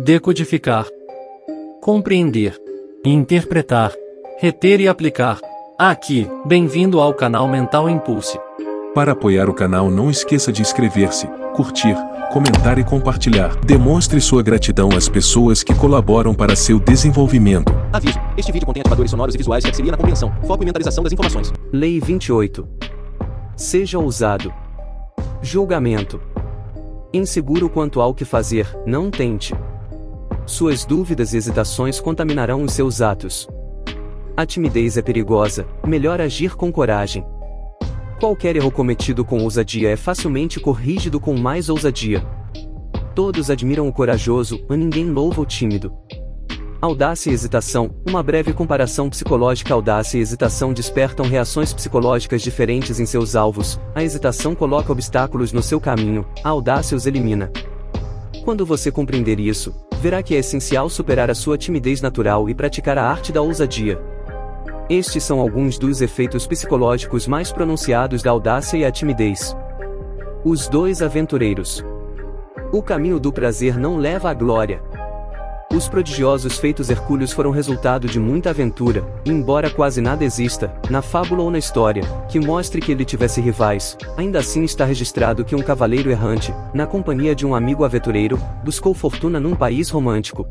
decodificar, compreender, interpretar, reter e aplicar. Aqui, bem-vindo ao canal Mental Impulse. Para apoiar o canal, não esqueça de inscrever-se, curtir, comentar e compartilhar. Demonstre sua gratidão às pessoas que colaboram para seu desenvolvimento. Aviso: este vídeo contém ativadores sonoros e visuais que auxiliam na compreensão, foco e mentalização das informações. Lei 28. Seja ousado. Julgamento. Inseguro quanto ao que fazer, não tente. Suas dúvidas e hesitações contaminarão os seus atos. A timidez é perigosa, melhor agir com coragem. Qualquer erro cometido com ousadia é facilmente corrigido com mais ousadia. Todos admiram o corajoso, mas ninguém louva o tímido. Audácia e hesitação. Uma breve comparação psicológica. Audácia e hesitação despertam reações psicológicas diferentes em seus alvos. A hesitação coloca obstáculos no seu caminho, a audácia os elimina. Quando você compreender isso, verá que é essencial superar a sua timidez natural e praticar a arte da ousadia. Estes são alguns dos efeitos psicológicos mais pronunciados da audácia e a timidez. Os dois aventureiros. O caminho do prazer não leva à glória. Os prodigiosos feitos hercúleos foram resultado de muita aventura, e embora quase nada exista, na fábula ou na história, que mostre que ele tivesse rivais, ainda assim está registrado que um cavaleiro errante, na companhia de um amigo aventureiro, buscou fortuna num país romântico.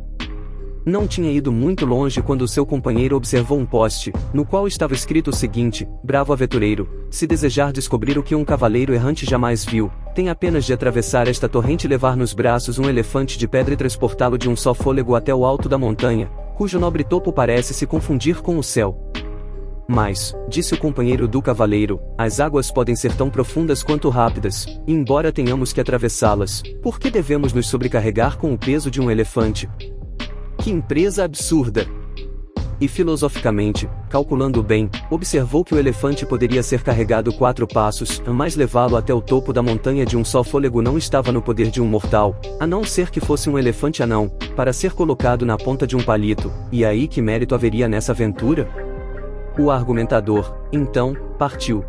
Não tinha ido muito longe quando seu companheiro observou um poste, no qual estava escrito o seguinte: bravo aventureiro, se desejar descobrir o que um cavaleiro errante jamais viu, tem apenas de atravessar esta torrente e levar nos braços um elefante de pedra e transportá-lo de um só fôlego até o alto da montanha, cujo nobre topo parece se confundir com o céu. Mas, disse o companheiro do cavaleiro, as águas podem ser tão profundas quanto rápidas, e embora tenhamos que atravessá-las, por que devemos nos sobrecarregar com o peso de um elefante? Que empresa absurda! E filosoficamente, calculando bem, observou que o elefante poderia ser carregado 4 passos, mas levá-lo até o topo da montanha de um só fôlego não estava no poder de um mortal, a não ser que fosse um elefante anão, para ser colocado na ponta de um palito, e aí que mérito haveria nessa aventura? O argumentador, então, partiu.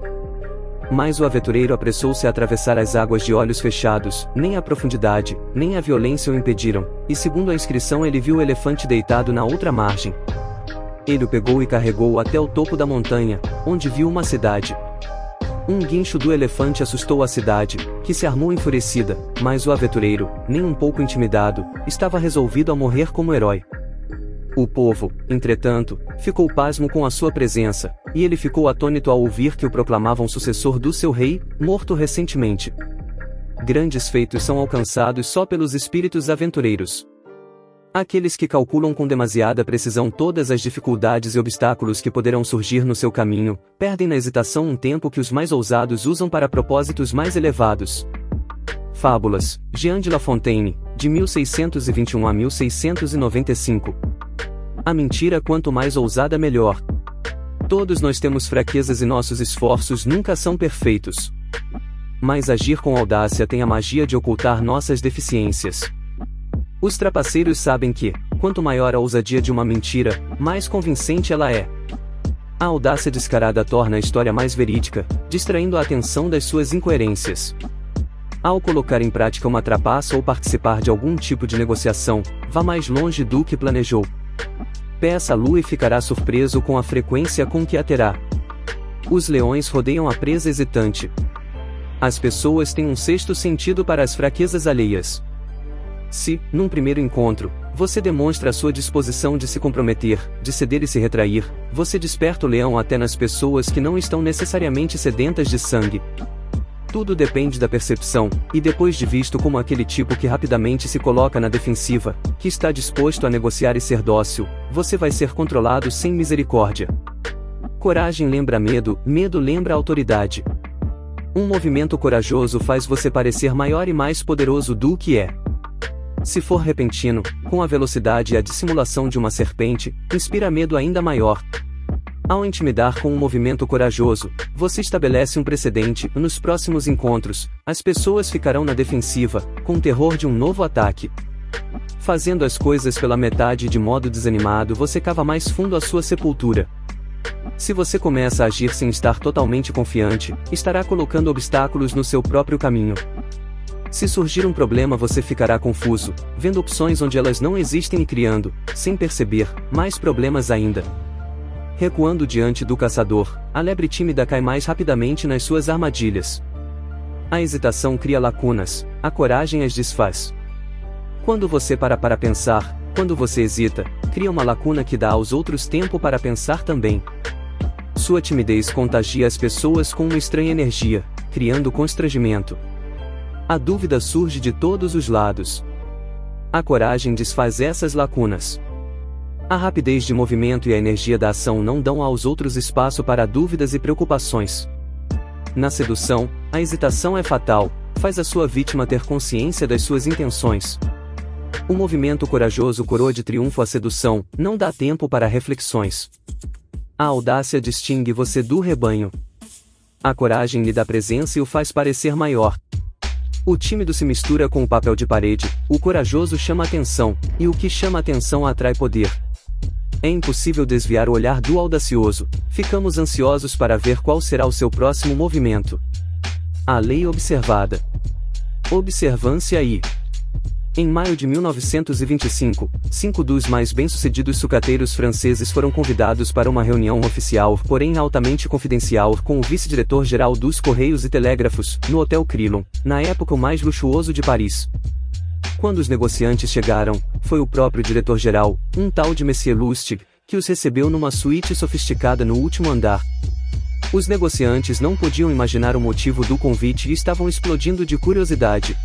Mas o aventureiro apressou-se a atravessar as águas de olhos fechados, nem a profundidade, nem a violência o impediram, e segundo a inscrição ele viu o elefante deitado na outra margem. Ele o pegou e carregou até o topo da montanha, onde viu uma cidade. Um guincho do elefante assustou a cidade, que se armou enfurecida, mas o aventureiro, nem um pouco intimidado, estava resolvido a morrer como herói. O povo, entretanto, ficou pasmo com a sua presença, e ele ficou atônito ao ouvir que o proclamavam sucessor do seu rei, morto recentemente. Grandes feitos são alcançados só pelos espíritos aventureiros. Aqueles que calculam com demasiada precisão todas as dificuldades e obstáculos que poderão surgir no seu caminho, perdem na hesitação um tempo que os mais ousados usam para propósitos mais elevados. Fábulas, Jean de La Fontaine, de 1621 a 1695. A mentira quanto mais ousada melhor. Todos nós temos fraquezas e nossos esforços nunca são perfeitos. Mas agir com audácia tem a magia de ocultar nossas deficiências. Os trapaceiros sabem que, quanto maior a ousadia de uma mentira, mais convincente ela é. A audácia descarada torna a história mais verídica, distraindo a atenção das suas incoerências. Ao colocar em prática uma trapaça ou participar de algum tipo de negociação, vá mais longe do que planejou. Peça a lua e ficará surpreso com a frequência com que a terá. Os leões rodeiam a presa hesitante. As pessoas têm um sexto sentido para as fraquezas alheias. Se, num primeiro encontro, você demonstra a sua disposição de se comprometer, de ceder e se retrair, você desperta o leão até nas pessoas que não estão necessariamente sedentas de sangue. Tudo depende da percepção, e depois de visto como aquele tipo que rapidamente se coloca na defensiva, que está disposto a negociar e ser dócil, você vai ser controlado sem misericórdia. Coragem lembra medo, medo lembra autoridade. Um movimento corajoso faz você parecer maior e mais poderoso do que é. Se for repentino, com a velocidade e a dissimulação de uma serpente, inspira medo ainda maior. Ao intimidar com um movimento corajoso, você estabelece um precedente. Nos próximos encontros, as pessoas ficarão na defensiva, com terror de um novo ataque. Fazendo as coisas pela metade e de modo desanimado, você cava mais fundo a sua sepultura. Se você começa a agir sem estar totalmente confiante, estará colocando obstáculos no seu próprio caminho. Se surgir um problema, você ficará confuso, vendo opções onde elas não existem e criando, sem perceber, mais problemas ainda. Recuando diante do caçador, a lebre tímida cai mais rapidamente nas suas armadilhas. A hesitação cria lacunas, a coragem as desfaz. Quando você para pensar, quando você hesita, cria uma lacuna que dá aos outros tempo para pensar também. Sua timidez contagia as pessoas com uma estranha energia, criando constrangimento. A dúvida surge de todos os lados. A coragem desfaz essas lacunas. A rapidez de movimento e a energia da ação não dão aos outros espaço para dúvidas e preocupações. Na sedução, a hesitação é fatal, faz a sua vítima ter consciência das suas intenções. O movimento corajoso coroa de triunfo a sedução, não dá tempo para reflexões. A audácia distingue você do rebanho. A coragem lhe dá presença e o faz parecer maior. O tímido se mistura com o papel de parede, o corajoso chama atenção, e o que chama atenção atrai poder. É impossível desviar o olhar do audacioso, ficamos ansiosos para ver qual será o seu próximo movimento. A lei observada. Observância I. Em maio de 1925, 5 dos mais bem-sucedidos sucateiros franceses foram convidados para uma reunião oficial, porém altamente confidencial, com o vice-diretor-geral dos Correios e Telégrafos, no Hotel Crillon, na época o mais luxuoso de Paris. Quando os negociantes chegaram, foi o próprio diretor-geral, um tal de Monsieur Lustig, que os recebeu numa suíte sofisticada no último andar. Os negociantes não podiam imaginar o motivo do convite e estavam explodindo de curiosidade.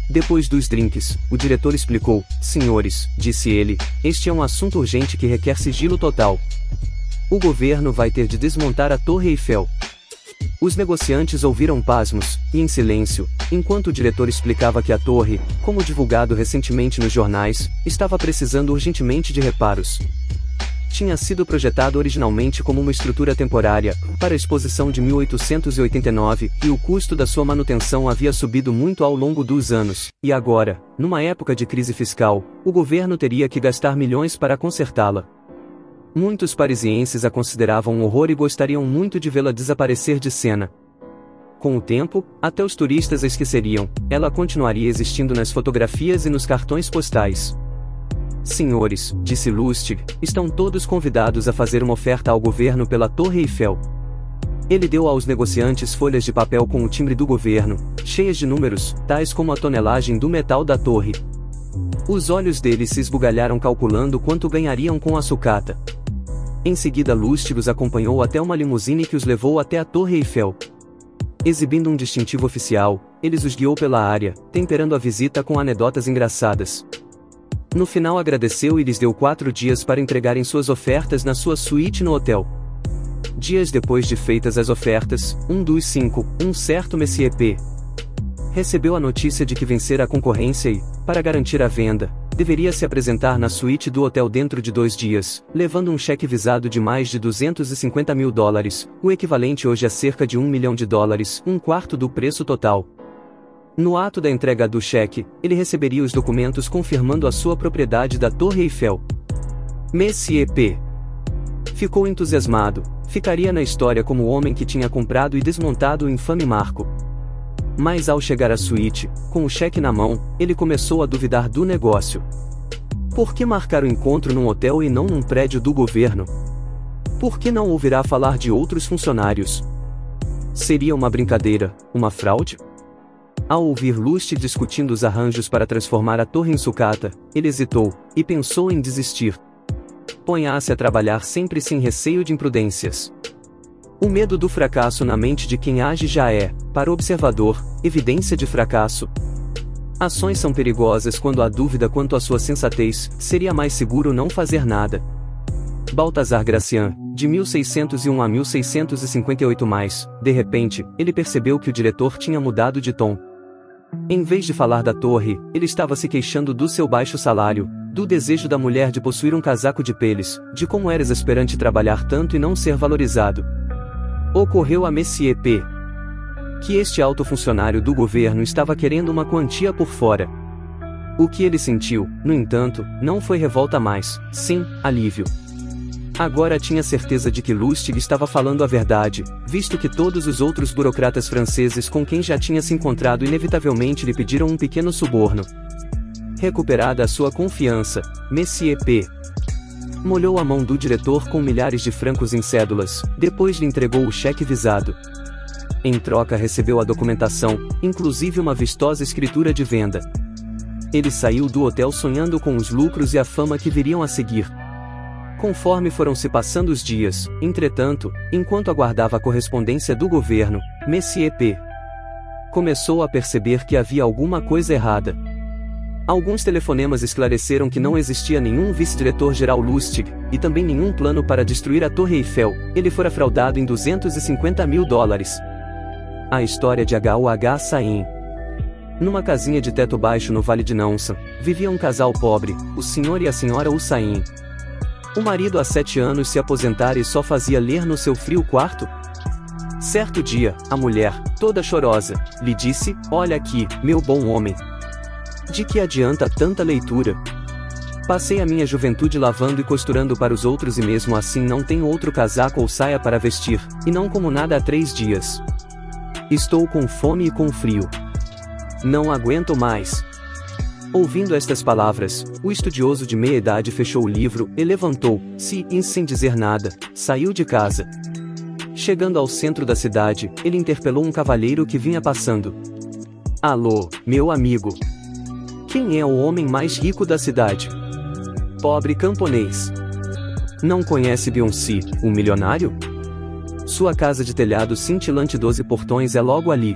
Depois dos drinks, o diretor explicou: "Senhores", disse ele, "este é um assunto urgente que requer sigilo total. O governo vai ter de desmontar a Torre Eiffel." Os negociantes ouviram pasmos, e em silêncio, enquanto o diretor explicava que a torre, como divulgado recentemente nos jornais, estava precisando urgentemente de reparos. Tinha sido projetado originalmente como uma estrutura temporária, para a exposição de 1889, e o custo da sua manutenção havia subido muito ao longo dos anos, e agora, numa época de crise fiscal, o governo teria que gastar milhões para consertá-la. Muitos parisienses a consideravam um horror e gostariam muito de vê-la desaparecer de cena. Com o tempo, até os turistas a esqueceriam, ela continuaria existindo nas fotografias e nos cartões postais. "Senhores", disse Lustig, "estão todos convidados a fazer uma oferta ao governo pela Torre Eiffel." Ele deu aos negociantes folhas de papel com o timbre do governo, cheias de números, tais como a tonelagem do metal da torre. Os olhos deles se esbugalharam calculando quanto ganhariam com a sucata. Em seguida Lustig os acompanhou até uma limusine que os levou até a Torre Eiffel. Exibindo um distintivo oficial, eles os guiou pela área, temperando a visita com anedotas engraçadas. No final agradeceu e lhes deu 4 dias para entregarem suas ofertas na sua suíte no hotel. Dias depois de feitas as ofertas, um dos 5, um certo Monsieur P., recebeu a notícia de que vencera a concorrência e, para garantir a venda, deveria se apresentar na suíte do hotel dentro de 2 dias, levando um cheque visado de mais de $250 mil, o equivalente hoje a cerca de $1 milhão, um quarto do preço total. No ato da entrega do cheque, ele receberia os documentos confirmando a sua propriedade da Torre Eiffel. Monsieur P. ficou entusiasmado, ficaria na história como o homem que tinha comprado e desmontado o infame marco. Mas ao chegar à suíte, com o cheque na mão, ele começou a duvidar do negócio. Por que marcar o encontro num hotel e não num prédio do governo? Por que não ouvirá falar de outros funcionários? Seria uma brincadeira, uma fraude? Ao ouvir Lustig discutindo os arranjos para transformar a torre em sucata, ele hesitou, e pensou em desistir. Ponha-se a trabalhar sempre sem receio de imprudências. O medo do fracasso na mente de quem age já é, para o observador, evidência de fracasso. Ações são perigosas quando há dúvida quanto à sua sensatez, seria mais seguro não fazer nada. Balthazar Gracian, de 1601 a 1658 de repente, ele percebeu que o diretor tinha mudado de tom. Em vez de falar da torre, ele estava se queixando do seu baixo salário, do desejo da mulher de possuir um casaco de peles, de como era exasperante trabalhar tanto e não ser valorizado. Ocorreu a Monsieur P. que este alto funcionário do governo estava querendo uma quantia por fora. O que ele sentiu, no entanto, não foi revolta mais, sim, alívio. Agora tinha certeza de que Lustig estava falando a verdade, visto que todos os outros burocratas franceses com quem já tinha se encontrado inevitavelmente lhe pediram um pequeno suborno. Recuperada a sua confiança, Monsieur P. molhou a mão do diretor com milhares de francos em cédulas, depois lhe entregou o cheque visado. Em troca recebeu a documentação, inclusive uma vistosa escritura de venda. Ele saiu do hotel sonhando com os lucros e a fama que viriam a seguir. Conforme foram se passando os dias, entretanto, enquanto aguardava a correspondência do governo, Monsieur P. começou a perceber que havia alguma coisa errada. Alguns telefonemas esclareceram que não existia nenhum vice-diretor-geral Lustig, e também nenhum plano para destruir a Torre Eiffel. Ele fora fraudado em $250.000. A história de H.O.H. Sain. Numa casinha de teto baixo no Vale de Nansan, vivia um casal pobre, o senhor e a senhora Hussain. O marido há 7 anos se aposentara e só fazia ler no seu frio quarto. Certo dia, a mulher, toda chorosa, lhe disse: "Olha aqui, meu bom homem. De que adianta tanta leitura? Passei a minha juventude lavando e costurando para os outros e mesmo assim não tenho outro casaco ou saia para vestir, e não como nada há 3 dias. Estou com fome e com frio. Não aguento mais." Ouvindo estas palavras, o estudioso de meia-idade fechou o livro e levantou-se e, sem dizer nada, saiu de casa. Chegando ao centro da cidade, ele interpelou um cavalheiro que vinha passando. "Alô, meu amigo. Quem é o homem mais rico da cidade?" "Pobre camponês. Não conhece Beyoncé, o milionário? Sua casa de telhado cintilante 12 portões é logo ali."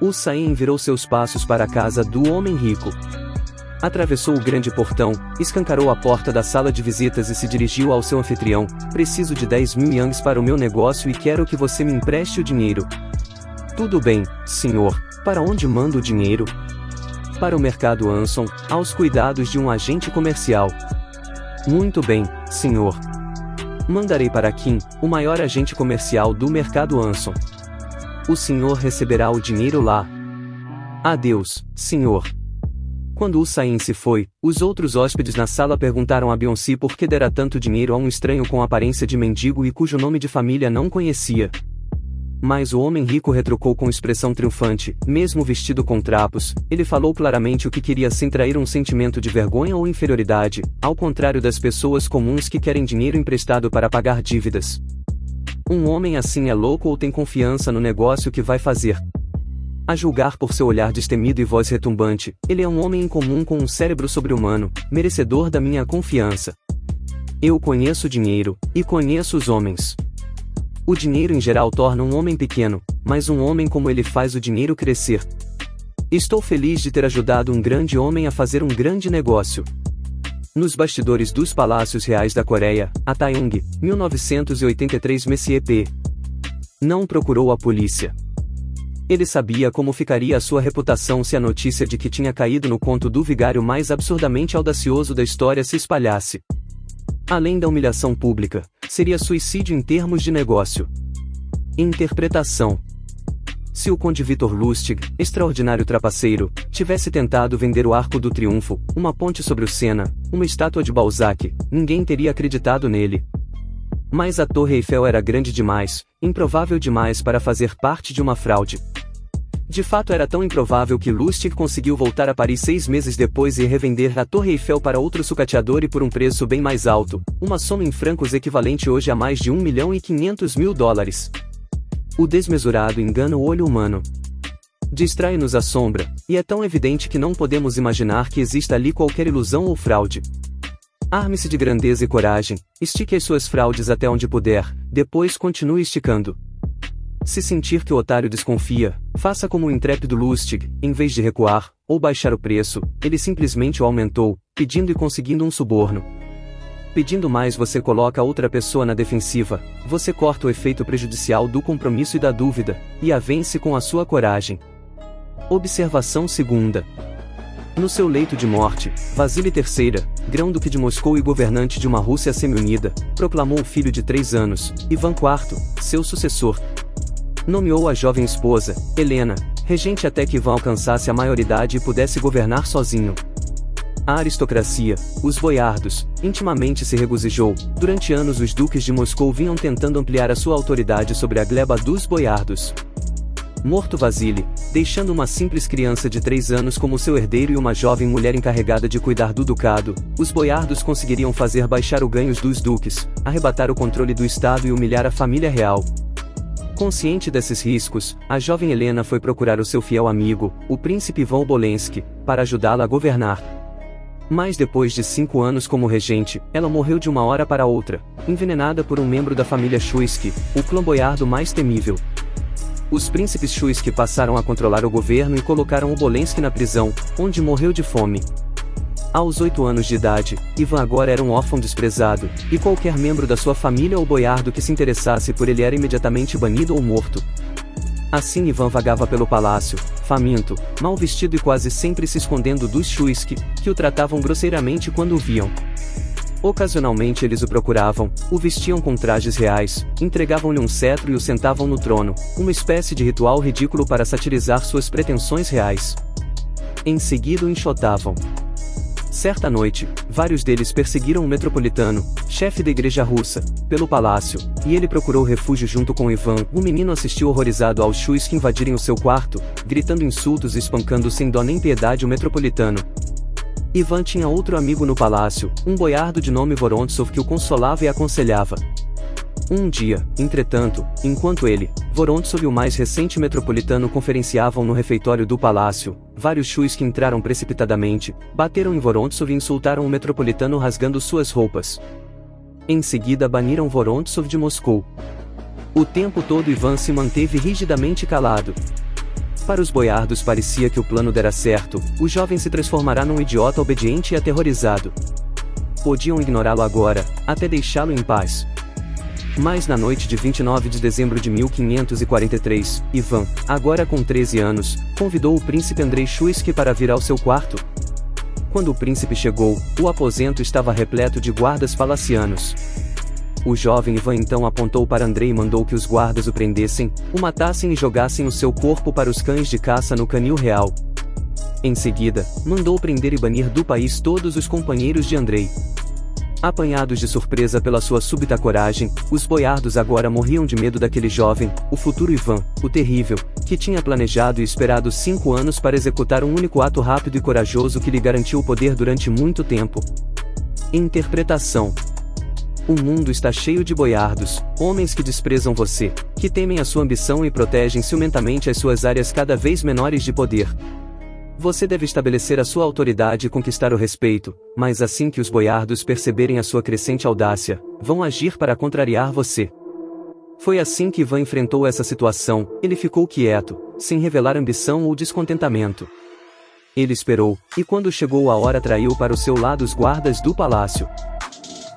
Hussain virou seus passos para a casa do homem rico. Atravessou o grande portão, escancarou a porta da sala de visitas e se dirigiu ao seu anfitrião: "Preciso de 10.000 yuans para o meu negócio e quero que você me empreste o dinheiro." "Tudo bem, senhor. Para onde manda o dinheiro?" "Para o mercado Anson, aos cuidados de um agente comercial." "Muito bem, senhor. Mandarei para Kim, o maior agente comercial do mercado Anson. O senhor receberá o dinheiro lá." "Adeus, senhor." Quando Hussain se foi, os outros hóspedes na sala perguntaram a Beyoncé por que dera tanto dinheiro a um estranho com aparência de mendigo e cujo nome de família não conhecia. Mas o homem rico retrucou com expressão triunfante: mesmo vestido com trapos, ele falou claramente o que queria sem trair um sentimento de vergonha ou inferioridade, ao contrário das pessoas comuns que querem dinheiro emprestado para pagar dívidas. Um homem assim é louco ou tem confiança no negócio que vai fazer. A julgar por seu olhar destemido e voz retumbante, ele é um homem incomum com um cérebro sobre-humano, merecedor da minha confiança. Eu conheço o dinheiro, e conheço os homens. O dinheiro em geral torna um homem pequeno, mas um homem como ele faz o dinheiro crescer. Estou feliz de ter ajudado um grande homem a fazer um grande negócio. Nos bastidores dos Palácios Reais da Coreia, Ataeung, 1983. Monsieur P. não procurou a polícia. Ele sabia como ficaria a sua reputação se a notícia de que tinha caído no conto do vigário mais absurdamente audacioso da história se espalhasse. Além da humilhação pública, seria suicídio em termos de negócio. Interpretação. Se o conde Victor Lustig, extraordinário trapaceiro, tivesse tentado vender o Arco do Triunfo, uma ponte sobre o Sena, uma estátua de Balzac, ninguém teria acreditado nele. Mas a Torre Eiffel era grande demais, improvável demais para fazer parte de uma fraude. De fato era tão improvável que Lustig conseguiu voltar a Paris 6 meses depois e revender a Torre Eiffel para outro sucateador e por um preço bem mais alto, uma soma em francos equivalente hoje a mais de $1.500.000. O desmesurado engana o olho humano. Distrai-nos a sombra, e é tão evidente que não podemos imaginar que exista ali qualquer ilusão ou fraude. Arme-se de grandeza e coragem, estique as suas fraudes até onde puder, depois continue esticando. Se sentir que o otário desconfia, faça como o intrépido Lustig, em vez de recuar, ou baixar o preço, ele simplesmente o aumentou, pedindo e conseguindo um suborno. Pedindo mais você coloca outra pessoa na defensiva, você corta o efeito prejudicial do compromisso e da dúvida, e a vence com a sua coragem. Observação segunda. No seu leito de morte, Vasily III, grão-duque de Moscou e governante de uma Rússia semi-unida, proclamou o filho de 3 anos, Ivan IV, seu sucessor. Nomeou a jovem esposa, Helena, regente até que Ivan alcançasse a maioridade e pudesse governar sozinho. A aristocracia, os boiardos, intimamente se regozijou. Durante anos os duques de Moscou vinham tentando ampliar a sua autoridade sobre a gleba dos boiardos. Morto Vasily, deixando uma simples criança de 3 anos como seu herdeiro e uma jovem mulher encarregada de cuidar do ducado, os boiardos conseguiriam fazer baixar os ganhos dos duques, arrebatar o controle do estado e humilhar a família real. Consciente desses riscos, a jovem Helena foi procurar o seu fiel amigo, o príncipe Ivan Obolensky, para ajudá-la a governar. Mas depois de 5 anos como regente, ela morreu de uma hora para outra, envenenada por um membro da família Shuisky, o clã boiardo mais temível. Os príncipes Shuisky passaram a controlar o governo e colocaram Obolensky na prisão, onde morreu de fome. Aos 8 anos de idade, Ivan agora era um órfão desprezado, e qualquer membro da sua família ou boiardo que se interessasse por ele era imediatamente banido ou morto. Assim Ivan vagava pelo palácio, faminto, mal vestido e quase sempre se escondendo dos Shuisky, que o tratavam grosseiramente quando o viam. Ocasionalmente eles o procuravam, o vestiam com trajes reais, entregavam-lhe um cetro e o sentavam no trono, uma espécie de ritual ridículo para satirizar suas pretensões reais. Em seguida o enxotavam. Certa noite, vários deles perseguiram o metropolitano, chefe da igreja russa, pelo palácio, e ele procurou refúgio junto com Ivan. O menino assistiu horrorizado aos Shuisky invadirem o seu quarto, gritando insultos e espancando sem dó nem piedade o metropolitano. Ivan tinha outro amigo no palácio, um boiardo de nome Vorontsov que o consolava e aconselhava. Um dia, entretanto, enquanto ele, Vorontsov e o mais recente metropolitano conferenciavam no refeitório do palácio, vários Shuisky entraram precipitadamente, bateram em Vorontsov e insultaram o metropolitano rasgando suas roupas. Em seguida baniram Vorontsov de Moscou. O tempo todo Ivan se manteve rigidamente calado. Para os boiardos parecia que o plano dera certo, o jovem se transformará num idiota obediente e aterrorizado. Podiam ignorá-lo agora, até deixá-lo em paz. Mas na noite de 29 de dezembro de 1543, Ivan, agora com 13 anos, convidou o príncipe Andrei Shuisky para vir ao seu quarto. Quando o príncipe chegou, o aposento estava repleto de guardas palacianos. O jovem Ivan então apontou para Andrei e mandou que os guardas o prendessem, o matassem e jogassem o seu corpo para os cães de caça no canil real. Em seguida, mandou prender e banir do país todos os companheiros de Andrei. Apanhados de surpresa pela sua súbita coragem, os boiardos agora morriam de medo daquele jovem, o futuro Ivan, o terrível, que tinha planejado e esperado 5 anos para executar um único ato rápido e corajoso que lhe garantiu o poder durante muito tempo. Interpretação: o mundo está cheio de boiardos, homens que desprezam você, que temem a sua ambição e protegem ciumentamente as suas áreas cada vez menores de poder. Você deve estabelecer a sua autoridade e conquistar o respeito, mas assim que os boiardos perceberem a sua crescente audácia, vão agir para contrariar você. Foi assim que Ivan enfrentou essa situação. Ele ficou quieto, sem revelar ambição ou descontentamento. Ele esperou, e quando chegou a hora traiu para o seu lado os guardas do palácio.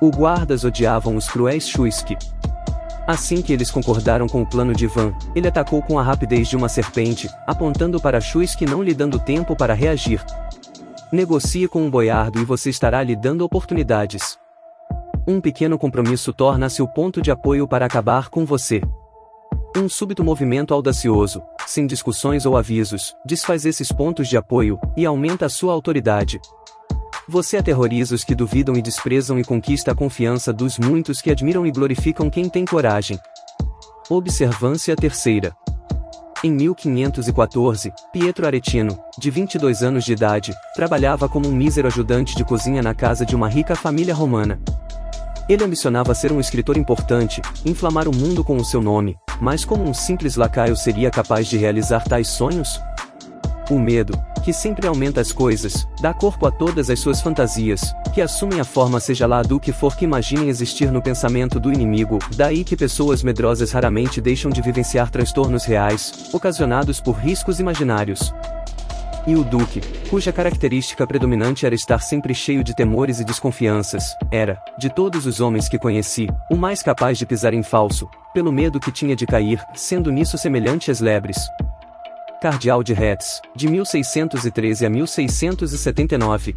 Os guardas odiavam os cruéis Shuisky. Assim que eles concordaram com o plano de Ivan, ele atacou com a rapidez de uma serpente, apontando para Shuisky, não lhe dando tempo para reagir. Negocie com um boiardo e você estará lhe dando oportunidades. Um pequeno compromisso torna-se o ponto de apoio para acabar com você. Um súbito movimento audacioso, sem discussões ou avisos, desfaz esses pontos de apoio, e aumenta a sua autoridade. Você aterroriza os que duvidam e desprezam e conquista a confiança dos muitos que admiram e glorificam quem tem coragem. Observância terceira. Em 1514, Pietro Aretino, de 22 anos de idade, trabalhava como um mísero ajudante de cozinha na casa de uma rica família romana. Ele ambicionava ser um escritor importante, inflamar o mundo com o seu nome, mas como um simples lacaio seria capaz de realizar tais sonhos? O medo, que sempre aumenta as coisas, dá corpo a todas as suas fantasias, que assumem a forma seja lá do que for que imaginem existir no pensamento do inimigo. Daí que pessoas medrosas raramente deixam de vivenciar transtornos reais, ocasionados por riscos imaginários. E o duque, cuja característica predominante era estar sempre cheio de temores e desconfianças, era, de todos os homens que conheci, o mais capaz de pisar em falso, pelo medo que tinha de cair, sendo nisso semelhante às lebres. Cardeal de Retz, de 1613 a 1679.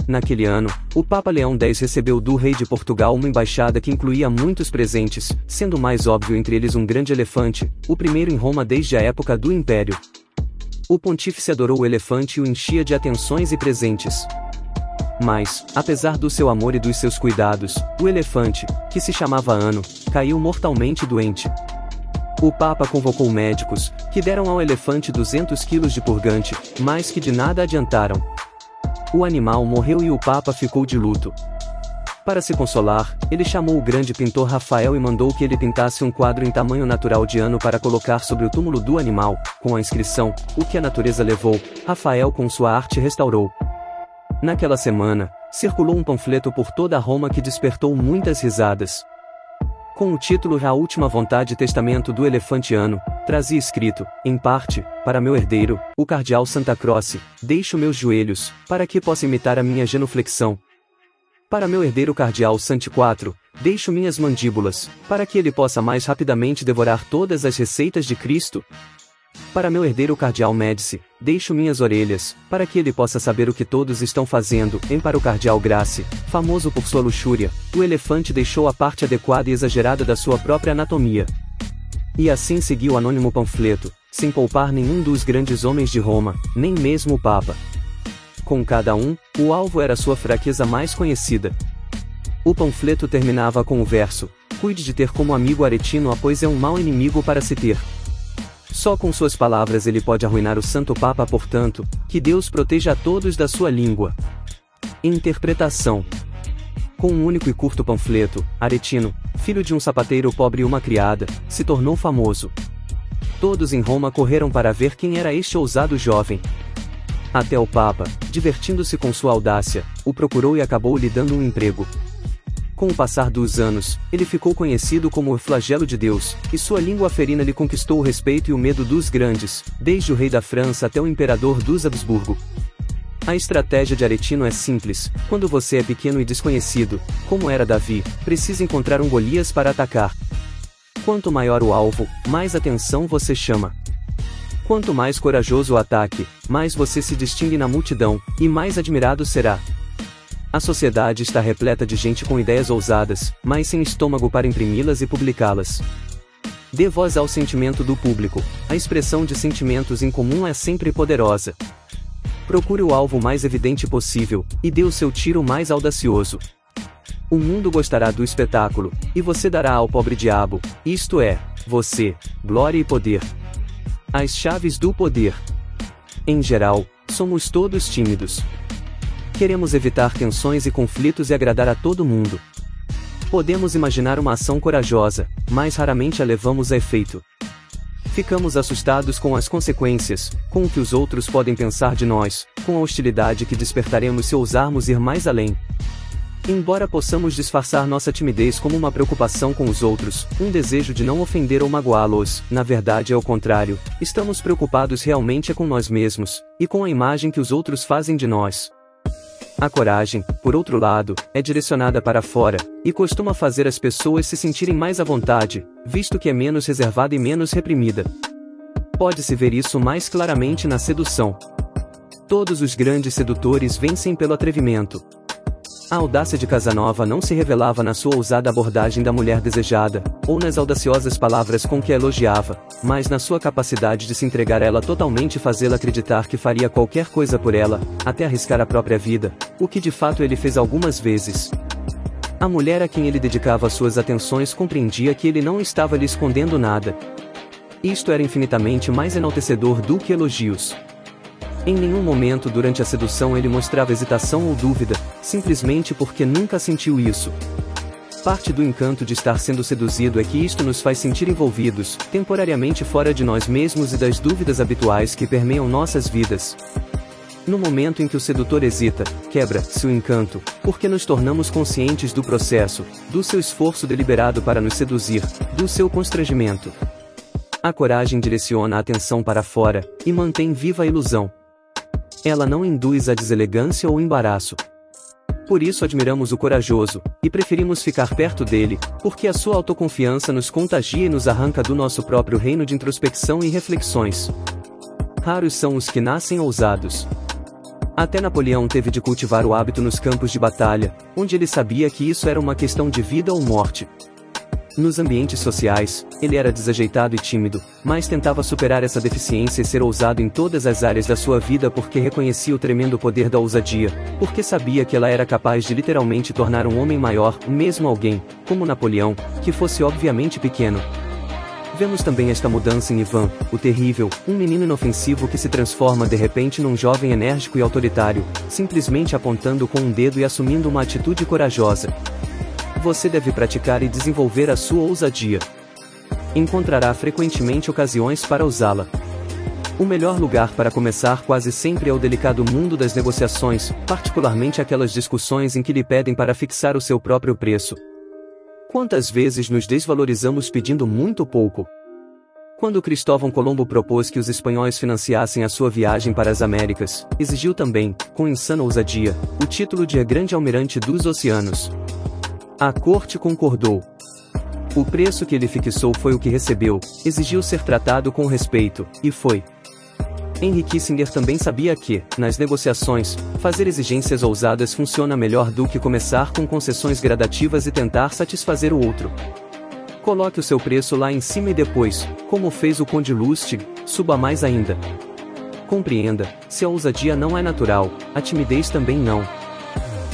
Naquele ano, o Papa Leão X recebeu do rei de Portugal uma embaixada que incluía muitos presentes, sendo o mais óbvio entre eles um grande elefante, o primeiro em Roma desde a época do Império. O pontífice adorou o elefante e o enchia de atenções e presentes. Mas, apesar do seu amor e dos seus cuidados, o elefante, que se chamava Ano, caiu mortalmente doente. O Papa convocou médicos, que deram ao elefante 200 quilos de purgante, mas que de nada adiantaram. O animal morreu e o Papa ficou de luto. Para se consolar, ele chamou o grande pintor Rafael e mandou que ele pintasse um quadro em tamanho natural de Ano para colocar sobre o túmulo do animal, com a inscrição: "O que a natureza levou, Rafael com sua arte restaurou". Naquela semana, circulou um panfleto por toda Roma que despertou muitas risadas. Com o título "A Última Vontade Testamento do Elefante Ano", trazia escrito, em parte, para meu herdeiro, o cardeal Santa Croce: "Deixo meus joelhos, para que possa imitar a minha genuflexão. Para meu herdeiro cardeal Santi IV, deixo minhas mandíbulas, para que ele possa mais rapidamente devorar todas as receitas de Cristo. Para meu herdeiro cardeal Médici, deixo minhas orelhas, para que ele possa saber o que todos estão fazendo. Para o cardeal Grace, famoso por sua luxúria, o elefante deixou a parte adequada e exagerada da sua própria anatomia". E assim seguiu o anônimo panfleto, sem poupar nenhum dos grandes homens de Roma, nem mesmo o Papa. Com cada um, o alvo era sua fraqueza mais conhecida. O panfleto terminava com o verso: "Cuide de ter como amigo Aretino, pois é um mau inimigo para se ter". Só com suas palavras ele pode arruinar o Santo Papa, portanto, que Deus proteja a todos da sua língua. Interpretação. Com um único e curto panfleto, Aretino, filho de um sapateiro pobre e uma criada, se tornou famoso. Todos em Roma correram para ver quem era este ousado jovem. Até o Papa, divertindo-se com sua audácia, o procurou e acabou lhe dando um emprego. Com o passar dos anos, ele ficou conhecido como o flagelo de Deus, e sua língua ferina lhe conquistou o respeito e o medo dos grandes, desde o rei da França até o imperador dos Habsburgo. A estratégia de Aretino é simples: quando você é pequeno e desconhecido, como era Davi, precisa encontrar um Golias para atacar. Quanto maior o alvo, mais atenção você chama. Quanto mais corajoso o ataque, mais você se distingue na multidão, e mais admirado será. A sociedade está repleta de gente com ideias ousadas, mas sem estômago para imprimi-las e publicá-las. Dê voz ao sentimento do público. A expressão de sentimentos em comum é sempre poderosa. Procure o alvo mais evidente possível, e dê o seu tiro mais audacioso. O mundo gostará do espetáculo, e você dará ao pobre diabo, isto é, você, glória e poder. As chaves do poder. Em geral, somos todos tímidos. Queremos evitar tensões e conflitos e agradar a todo mundo. Podemos imaginar uma ação corajosa, mas raramente a levamos a efeito. Ficamos assustados com as consequências, com o que os outros podem pensar de nós, com a hostilidade que despertaremos se ousarmos ir mais além. Embora possamos disfarçar nossa timidez como uma preocupação com os outros, um desejo de não ofender ou magoá-los, na verdade é o contrário, estamos preocupados realmente com nós mesmos, e com a imagem que os outros fazem de nós. A coragem, por outro lado, é direcionada para fora, e costuma fazer as pessoas se sentirem mais à vontade, visto que é menos reservada e menos reprimida. Pode-se ver isso mais claramente na sedução. Todos os grandes sedutores vencem pelo atrevimento. A audácia de Casanova não se revelava na sua ousada abordagem da mulher desejada, ou nas audaciosas palavras com que a elogiava, mas na sua capacidade de se entregar a ela totalmente e fazê-la acreditar que faria qualquer coisa por ela, até arriscar a própria vida, o que de fato ele fez algumas vezes. A mulher a quem ele dedicava suas atenções compreendia que ele não estava lhe escondendo nada. Isto era infinitamente mais enaltecedor do que elogios. Em nenhum momento durante a sedução ele mostrava hesitação ou dúvida, simplesmente porque nunca sentiu isso. Parte do encanto de estar sendo seduzido é que isto nos faz sentir envolvidos, temporariamente fora de nós mesmos e das dúvidas habituais que permeiam nossas vidas. No momento em que o sedutor hesita, quebra-se o encanto, porque nos tornamos conscientes do processo, do seu esforço deliberado para nos seduzir, do seu constrangimento. A coragem direciona a atenção para fora, e mantém viva a ilusão. Ela não induz a deselegância ou embaraço. Por isso admiramos o corajoso, e preferimos ficar perto dele, porque a sua autoconfiança nos contagia e nos arranca do nosso próprio reino de introspecção e reflexões. Raros são os que nascem ousados. Até Napoleão teve de cultivar o hábito nos campos de batalha, onde ele sabia que isso era uma questão de vida ou morte. Nos ambientes sociais, ele era desajeitado e tímido, mas tentava superar essa deficiência e ser ousado em todas as áreas da sua vida porque reconhecia o tremendo poder da ousadia, porque sabia que ela era capaz de literalmente tornar um homem maior, mesmo alguém, como Napoleão, que fosse obviamente pequeno. Vemos também esta mudança em Ivan, o terrível, um menino inofensivo que se transforma de repente num jovem enérgico e autoritário, simplesmente apontando com um dedo e assumindo uma atitude corajosa. Você deve praticar e desenvolver a sua ousadia. Encontrará frequentemente ocasiões para usá-la. O melhor lugar para começar quase sempre é o delicado mundo das negociações, particularmente aquelas discussões em que lhe pedem para fixar o seu próprio preço. Quantas vezes nos desvalorizamos pedindo muito pouco? Quando Cristóvão Colombo propôs que os espanhóis financiassem a sua viagem para as Américas, exigiu também, com insana ousadia, o título de grande almirante dos oceanos. A corte concordou. O preço que ele fixou foi o que recebeu, exigiu ser tratado com respeito, e foi. Henry Kissinger também sabia que, nas negociações, fazer exigências ousadas funciona melhor do que começar com concessões gradativas e tentar satisfazer o outro. Coloque o seu preço lá em cima e depois, como fez o Conde Lustig, suba mais ainda. Compreenda, se a ousadia não é natural, a timidez também não.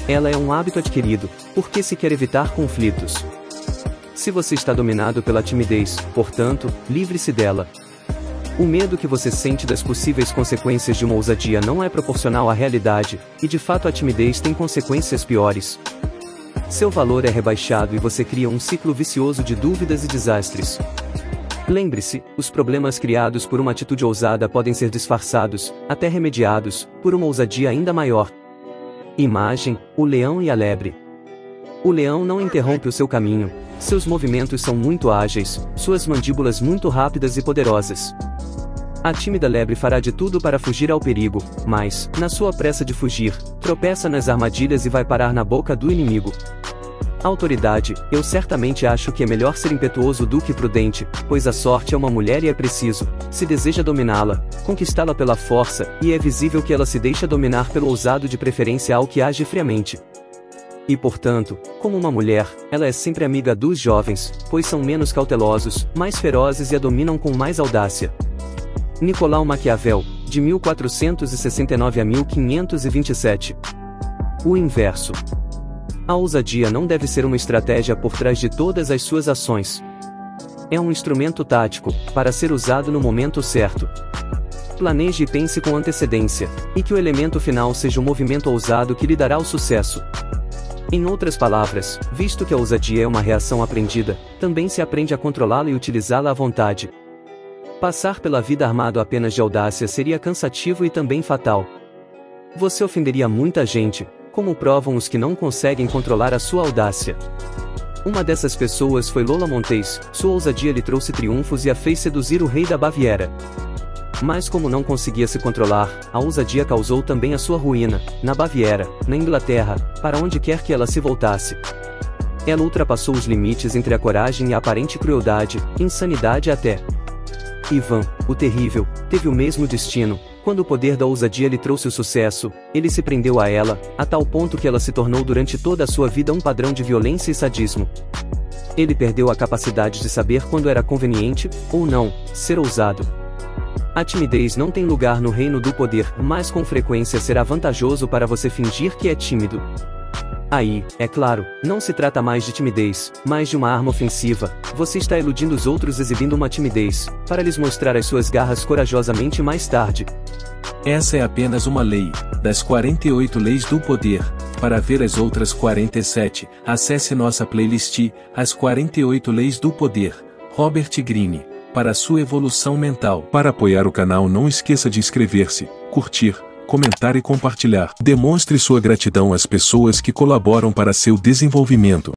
Ela é um hábito adquirido, porque se quer evitar conflitos. Se você está dominado pela timidez, portanto, livre-se dela. O medo que você sente das possíveis consequências de uma ousadia não é proporcional à realidade, e de fato a timidez tem consequências piores. Seu valor é rebaixado e você cria um ciclo vicioso de dúvidas e desastres. Lembre-se, os problemas criados por uma atitude ousada podem ser disfarçados, até remediados, por uma ousadia ainda maior. Imagem: o leão e a lebre. O leão não interrompe o seu caminho, seus movimentos são muito ágeis, suas mandíbulas muito rápidas e poderosas. A tímida lebre fará de tudo para fugir ao perigo, mas, na sua pressa de fugir, tropeça nas armadilhas e vai parar na boca do inimigo. Autoridade: eu certamente acho que é melhor ser impetuoso do que prudente, pois a sorte é uma mulher e é preciso, se deseja dominá-la, conquistá-la pela força, e é visível que ela se deixa dominar pelo ousado de preferência ao que age friamente. E portanto, como uma mulher, ela é sempre amiga dos jovens, pois são menos cautelosos, mais ferozes e a dominam com mais audácia. Nicolau Maquiavel, de 1469 a 1527. O inverso. A ousadia não deve ser uma estratégia por trás de todas as suas ações. É um instrumento tático, para ser usado no momento certo. Planeje e pense com antecedência, e que o elemento final seja o movimento ousado que lhe dará o sucesso. Em outras palavras, visto que a ousadia é uma reação aprendida, também se aprende a controlá-la e utilizá-la à vontade. Passar pela vida armado apenas de audácia seria cansativo e também fatal. Você ofenderia muita gente, como provam os que não conseguem controlar a sua audácia. Uma dessas pessoas foi Lola Montez, sua ousadia lhe trouxe triunfos e a fez seduzir o rei da Baviera. Mas como não conseguia se controlar, a ousadia causou também a sua ruína, na Baviera, na Inglaterra, para onde quer que ela se voltasse. Ela ultrapassou os limites entre a coragem e a aparente crueldade, insanidade até. Ivan, o terrível, teve o mesmo destino. Quando o poder da ousadia lhe trouxe o sucesso, ele se prendeu a ela, a tal ponto que ela se tornou durante toda a sua vida um padrão de violência e sadismo. Ele perdeu a capacidade de saber quando era conveniente, ou não, ser ousado. A timidez não tem lugar no reino do poder, mas com frequência será vantajoso para você fingir que é tímido. Aí, é claro, não se trata mais de timidez, mas de uma arma ofensiva. Você está iludindo os outros exibindo uma timidez, para lhes mostrar as suas garras corajosamente mais tarde. Essa é apenas uma lei, das 48 leis do poder. Para ver as outras 47, acesse nossa playlist, As 48 Leis do Poder, Robert Greene, para sua evolução mental. Para apoiar o canal não esqueça de inscrever-se, curtir, comentar e compartilhar. Demonstre sua gratidão às pessoas que colaboram para seu desenvolvimento.